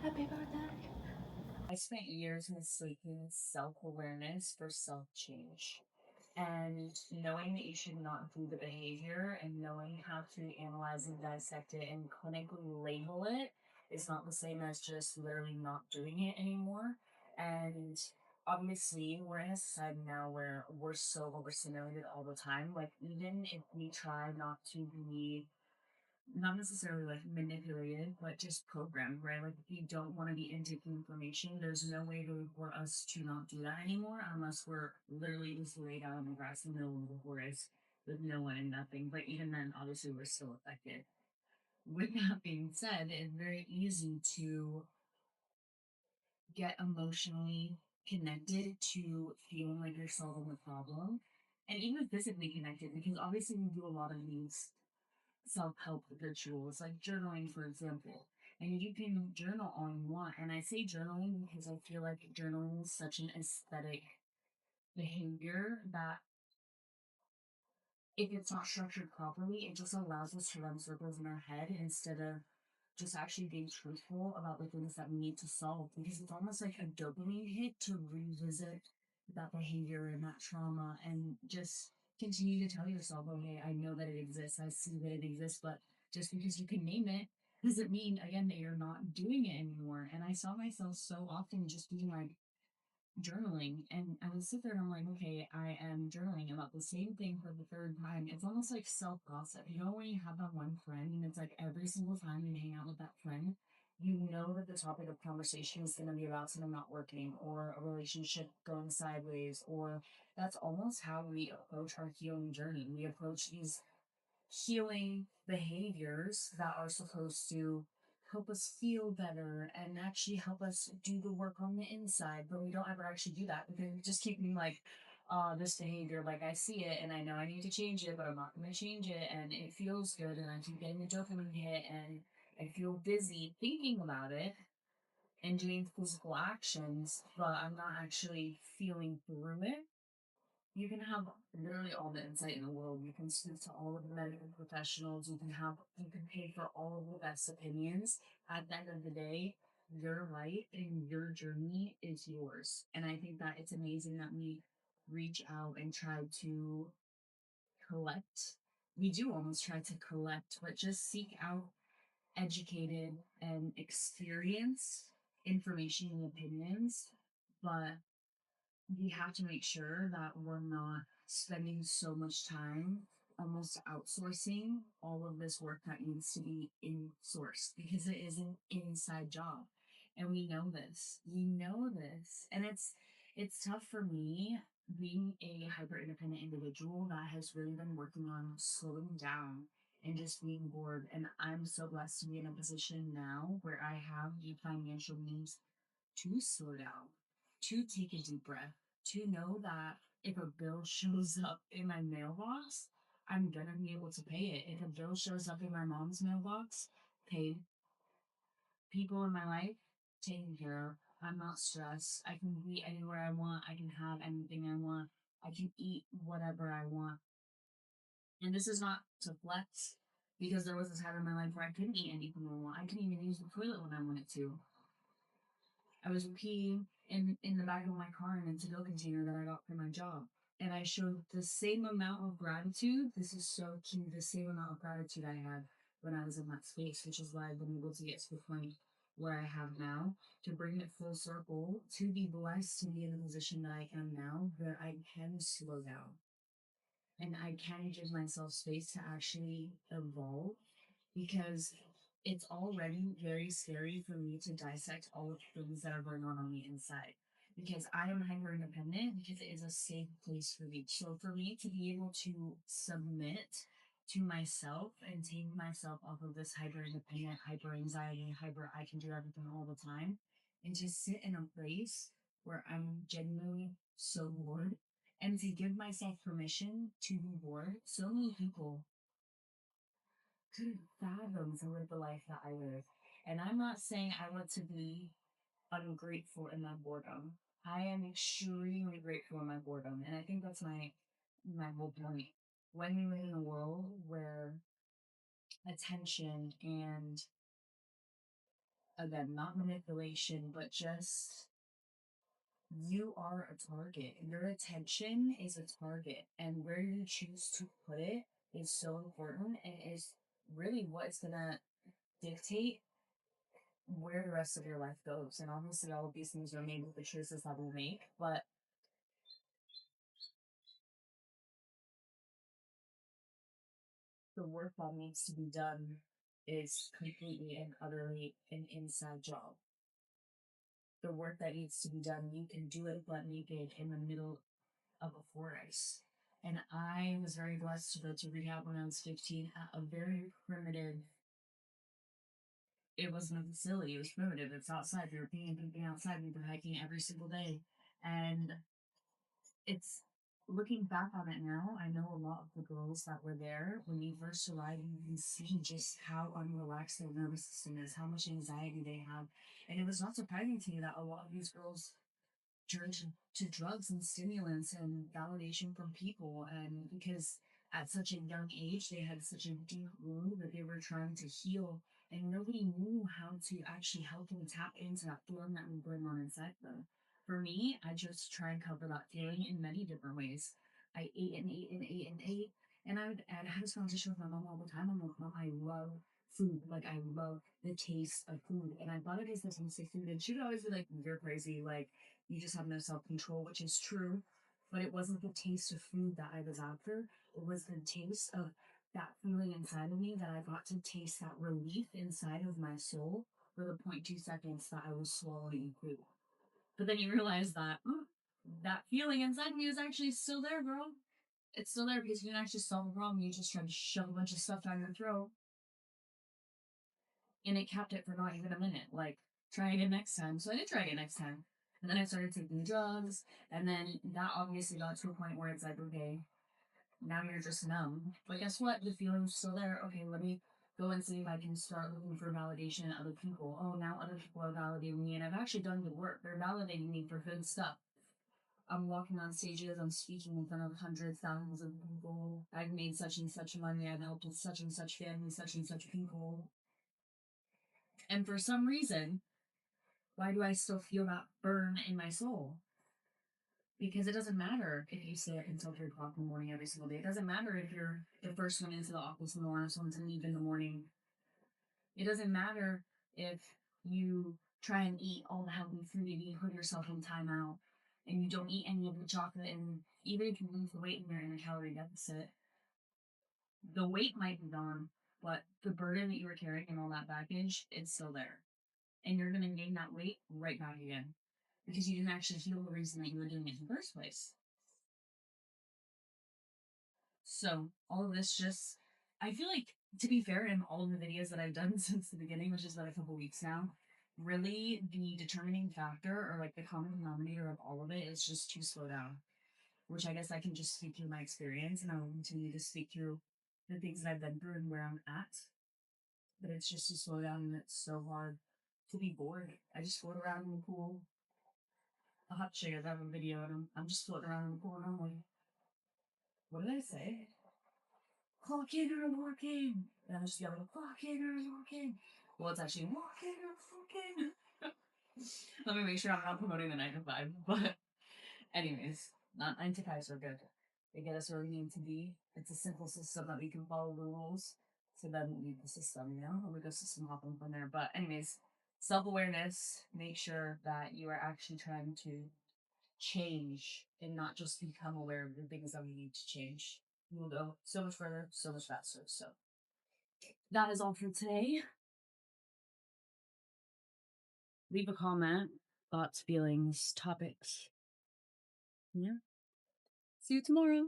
Happy birthday. I spent years mistaking self awareness for self change. And knowing that you should not do the behavior and knowing how to analyze and dissect it and clinically label it is not the same as just literally not doing it anymore. And obviously, we're in a society now where we're so overstimulated all the time. Like, even if we try not to be not necessarily like manipulated, but just programmed, right? Like if you don't want to be intaking information, there's no way for us to not do that anymore unless we're literally just laid out on the grass in the middle of the forest with no one and nothing. But even then, obviously, we're still affected. With that being said, it's very easy to get emotionally connected to feeling like you're solving the problem and even physically connected because obviously we do a lot of these self-help rituals, like journaling, for example. And you can journal all you want. And I say journaling because I feel like journaling is such an aesthetic behavior that if it's not structured properly, it just allows us to run circles in our head instead of just actually being truthful about the things that we need to solve. Because it's almost like a dopamine hit to revisit that behavior and that trauma and just continue to tell yourself, okay, I know that it exists, I see that it exists, but just because you can name it doesn't mean again that you're not doing it anymore. And I saw myself so often just being like, journaling. And I would sit there and I'm like, okay, I am journaling about the same thing for the third time. It's almost like self gossip. You know, when you have that one friend and it's like every single time you hang out with that friend, you know that the topic of conversation is going to be about something not working or a relationship going sideways, or that's almost how we approach our healing journey. We approach these healing behaviors that are supposed to help us feel better and actually help us do the work on the inside, but we don't ever actually do that because we just keep being like, this behavior, like I see it and I know I need to change it, but I'm not going to change it, and it feels good, and I keep getting the dopamine hit, and I feel busy thinking about it and doing physical actions, but I'm not actually feeling through it. You can have literally all the insight in the world. You can speak to all of the medical professionals. You can pay for all of the best opinions. At the end of the day, your life and your journey is yours. And I think that it's amazing that we reach out and try to collect. We do almost try to collect, but just seek out educated and experienced information and opinions. But we have to make sure that we're not spending so much time almost outsourcing all of this work that needs to be in source because it is an inside job. And we know this. We know this. And it's tough for me being a hyper independent individual that has really been working on slowing down and just being bored. And I'm so blessed to be in a position now where I have the financial means to slow down, to take a deep breath, to know that if a bill shows up in my mailbox, I'm gonna be able to pay it. If a bill shows up in my mom's mailbox, paid. People in my life, taken care of. I'm not stressed. I can be anywhere I want. I can have anything I want. I can eat whatever I want. And this is not to flex because there was a time in my life where I couldn't eat anything I want. I couldn't even use the toilet when I wanted to. I was peeing in the back of my car in a to-go container that I got for my job. And I showed the same amount of gratitude. This is so key. The same amount of gratitude I had when I was in that space, which is why I've been able to get to the point where I have now, to bring it full circle, to be blessed to be in the position that I am now, where I can slow down and I can give myself space to actually evolve, because it's already very scary for me to dissect all of the things that are going on the inside. Because I am hyper independent, because it is a safe place for me. So for me to be able to submit to myself and take myself off of this hyper independent, hyper anxiety, hyper I can do everything all the time, and just sit in a place where I'm genuinely so bored, and to give myself permission to be bored. So many people couldn't fathom to live the life that I live. And I'm not saying I want to be ungrateful in my boredom. I am extremely grateful in my boredom. And I think that's my whole point. When we live in a world where attention and Again, not manipulation, but just you are a target. Your attention is a target, and where you choose to put it is so important and is really what's gonna dictate where the rest of your life goes. And obviously, all of these things are made with the choices that we make, but the work that needs to be done is completely and utterly an inside job. The work that needs to be done, you can do it but naked in the middle of a forest. And I was very blessed to go to rehab when I was 15 at a very primitive, it wasn't a facility, it was primitive. It's outside. We were peeing, pooping outside. We were hiking every single day. And it's looking back on it now, I know a lot of the girls that were there when you first arrived, you can see just how unrelaxed their nervous system is, how much anxiety they have. And it was not surprising to me that a lot of these girls turned to drugs and stimulants and validation from people. And because at such a young age, they had such a deep wound that they were trying to heal. And nobody knew how to actually help them tap into that feeling that was going on inside them. For me, I just try and cover that feeling in many different ways. I ate and ate and ate and ate. And I had this conversation with my mom all the time. I'm like, Mom, I love food. Like, I love the taste of food. And I thought it is the taste of food. And she would always be like, you're crazy. Like, you just have no self control, which is true. But it wasn't the taste of food that I was after. It was the taste of that feeling inside of me that I got to taste that relief inside of my soul for the 0.2 seconds that I was swallowing food. But then you realize that that feeling inside me is actually still there, girl. It's still there because you didn't actually solve a problem. You just tried to shove a bunch of stuff down your throat, and it kept it for not even a minute. Like, try again next time. So I did try again next time. And then I started taking drugs, and then that obviously got to a point where it's like, okay, now you're just numb. But guess what? The feeling's still there. Okay, let me go and see if I can start looking for validation in other people. Oh, now other people are validating me, and I've actually done good work. They're validating me for good stuff. I'm walking on stages, I'm speaking in front of hundreds, thousands of people. I've made such and such money, I've helped with such and such families, such and such people. And for some reason, why do I still feel that burn in my soul? Because it doesn't matter if you stay up until 3 o'clock in the morning every single day. It doesn't matter if you're the first one into the office and the last one to leave in the morning. It doesn't matter if you try and eat all the healthy food and you put yourself in timeout and you don't eat any of the chocolate. And even if you lose the weight and you're in a calorie deficit, the weight might be gone, but the burden that you were carrying and all that baggage is still there. And you're going to gain that weight right back again because you didn't actually feel the reason that you were doing it in the first place. So all of this just, I feel like, to be fair, in all of the videos that I've done since the beginning, which is about a couple weeks now, really the determining factor or like the common denominator of all of it is just to slow down, which I guess I can just speak through my experience and I will continue to speak through the things that I've been through and where I'm at. But it's just to slow down and it's so hard to be bored. I just float around in the pool. I'll have to show you that video and I'm just floating around in the pool and I'm like, what did I say? Clock in or walk in. And I just yelling, clock in or walk in. Well, it's actually walk in or walk in. Let me make sure I'm not promoting the 9 to 5. But, anyways, not 9 to 5s are good. They get us where we need to be. It's a simple system that we can follow the rules. So then we need the system, you know? And we go system hopping from there. But, anyways, self awareness. Make sure that you are actually trying to change and not just become aware of the things that we need to change. We will go so much further, so much faster. So that is all for today. Leave a comment, thoughts, feelings, topics. Yeah. See you tomorrow.